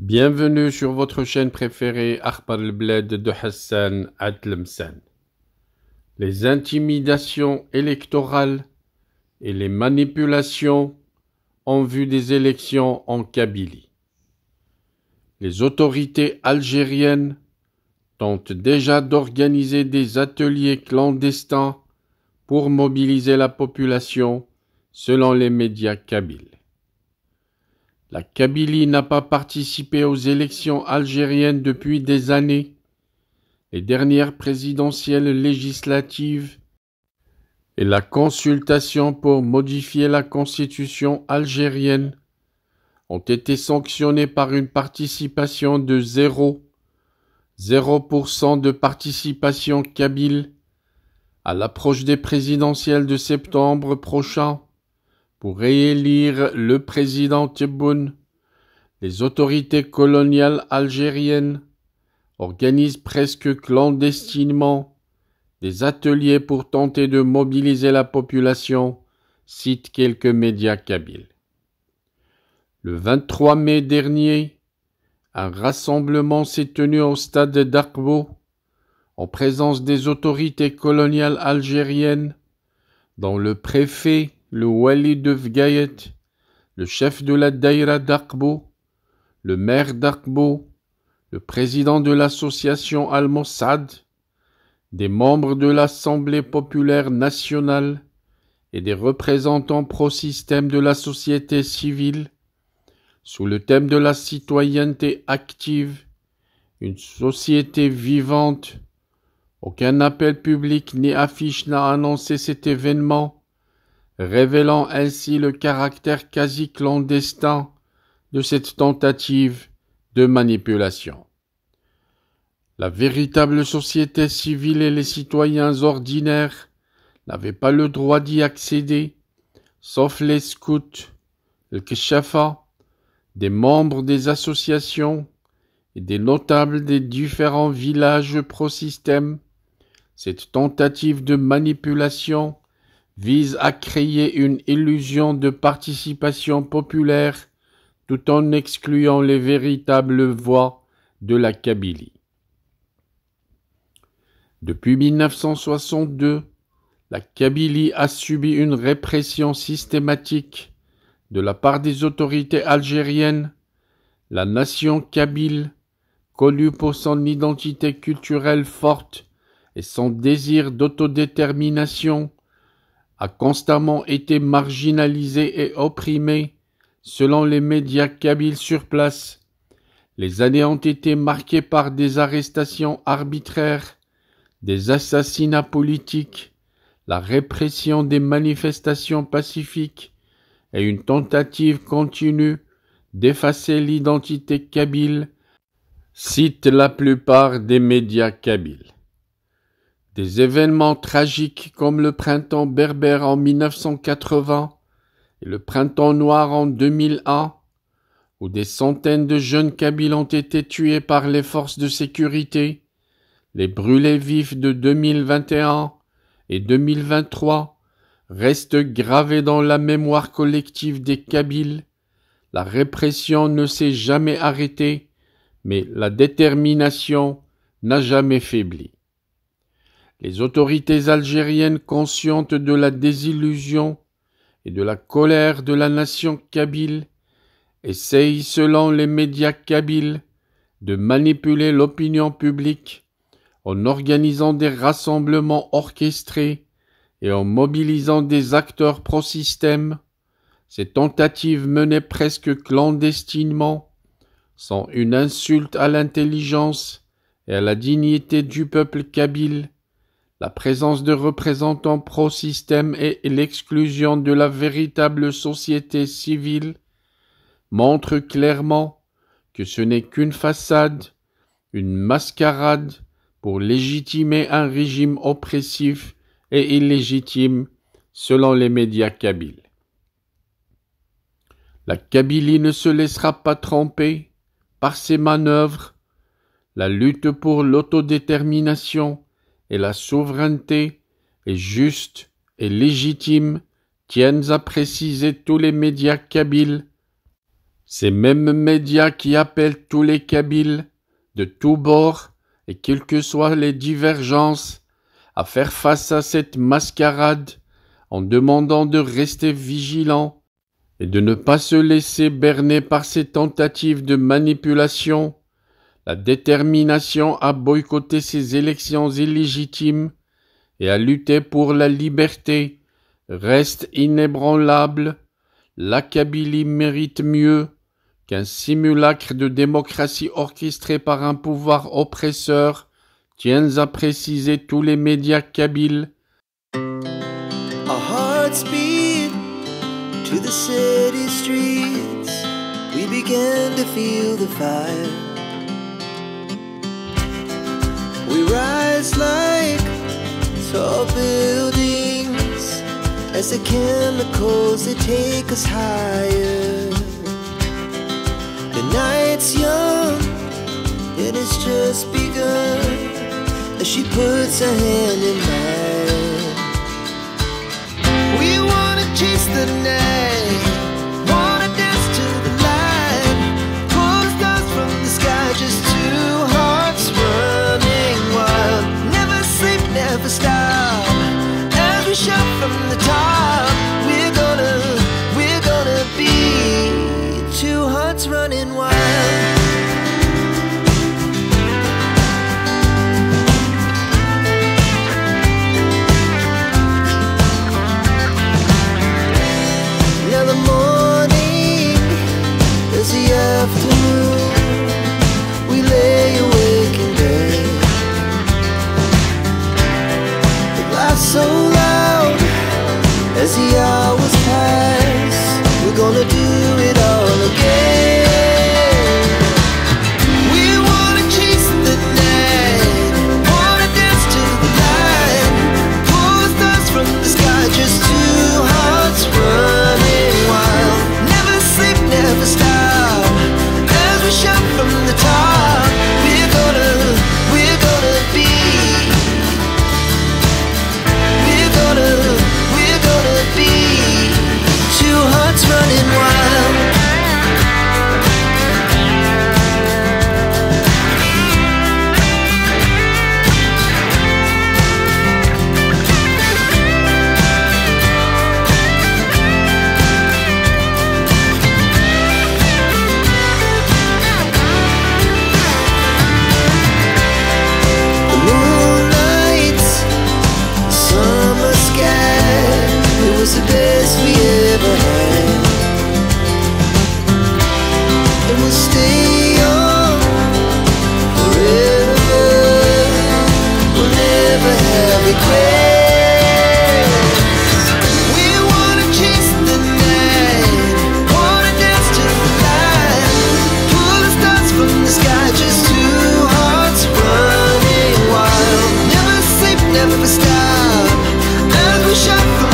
Bienvenue sur votre chaîne préférée Akhbar al-Bled de Hassan Atlemsan. Les intimidations électorales et les manipulations en vue des élections en Kabylie. Les autorités algériennes tentent déjà d'organiser des ateliers clandestins pour mobiliser la population selon les médias kabyles. La Kabylie n'a pas participé aux élections algériennes depuis des années. Les dernières présidentielles législatives et la consultation pour modifier la constitution algérienne ont été sanctionnées par une participation de 0% de participation kabyle à l'approche des présidentielles de septembre prochain. Pour réélire le président Tebboune, les autorités coloniales algériennes organisent presque clandestinement des ateliers pour tenter de mobiliser la population, citent quelques médias kabyles. Le 23 mai dernier, un rassemblement s'est tenu au stade d'Akbo, en présence des autorités coloniales algériennes, dont le préfet, le wali de Fgayet, le chef de la daïra d'Akbo, le maire d'Akbo, le président de l'association Al-Mossad, des membres de l'Assemblée populaire nationale et des représentants pro-système de la société civile, sous le thème de la citoyenneté active, une société vivante. Aucun appel public ni affiche n'a annoncé cet événement, révélant ainsi le caractère quasi clandestin de cette tentative de manipulation. La véritable société civile et les citoyens ordinaires n'avaient pas le droit d'y accéder, sauf les scouts, le Keshafa, des membres des associations et des notables des différents villages pro-système. Cette tentative de manipulation vise à créer une illusion de participation populaire tout en excluant les véritables voix de la Kabylie. Depuis 1962, la Kabylie a subi une répression systématique de la part des autorités algériennes. La nation kabyle, connue pour son identité culturelle forte et son désir d'autodétermination, a constamment été marginalisée et opprimée selon les médias kabyles sur place. Les années ont été marquées par des arrestations arbitraires, des assassinats politiques, la répression des manifestations pacifiques et une tentative continue d'effacer l'identité kabyle, citent la plupart des médias kabyles. Des événements tragiques comme le printemps berbère en 1980 et le printemps noir en 2001, où des centaines de jeunes kabyles ont été tués par les forces de sécurité, les brûlés vifs de 2021 et 2023 restent gravés dans la mémoire collective des Kabyles. La répression ne s'est jamais arrêtée, mais la détermination n'a jamais faibli. Les autorités algériennes, conscientes de la désillusion et de la colère de la nation kabyle, essayent, selon les médias kabyles, de manipuler l'opinion publique en organisant des rassemblements orchestrés et en mobilisant des acteurs pro-système. Ces tentatives menées presque clandestinement sont une insulte à l'intelligence et à la dignité du peuple kabyle. La présence de représentants pro-système et l'exclusion de la véritable société civile montrent clairement que ce n'est qu'une façade, une mascarade pour légitimer un régime oppressif et illégitime selon les médias kabyles. La Kabylie ne se laissera pas tromper par ces manœuvres. La lutte pour l'autodétermination et la souveraineté est juste et légitime, tiennent à préciser tous les médias kabyles, Ces mêmes médias qui appellent tous les Kabyles, de tous bords, et quelles que soient les divergences, à faire face à cette mascarade, en demandant de rester vigilants et de ne pas se laisser berner par ces tentatives de manipulation, la détermination à boycotter ces élections illégitimes et à lutter pour la liberté reste inébranlable. La Kabylie mérite mieux qu'un simulacre de démocratie orchestré par un pouvoir oppresseur, tiennent à préciser tous les médias kabyles. Our hearts beat to the city streets. We began to feel the fire. We rise like tall buildings as the chemicals they take us higher. The night's young and it's just begun as she puts her hand in mine. We wanna chase the night, wanna dance to the light, pull the stars from the sky, just two hearts running wild. Never sleep, never stop, as we shout from the top. We're gonna be two hearts running wild. Afternoon, we lay awake in bed. The laugh so loud as the hours pass. We're gonna do it all again. We wanna chase the night, wanna dance to the light, pull the stars from the sky, just two hearts running wild. Never sleep, never stop, shout from the top. We're gonna be two hearts running wild. The best we ever had, and we'll stay young forever. We'll never have regrets. We wanna chase the night, wanna dance to the light, pull the stars from the sky, just two hearts running wild. Never sleep, never stop, as we shout.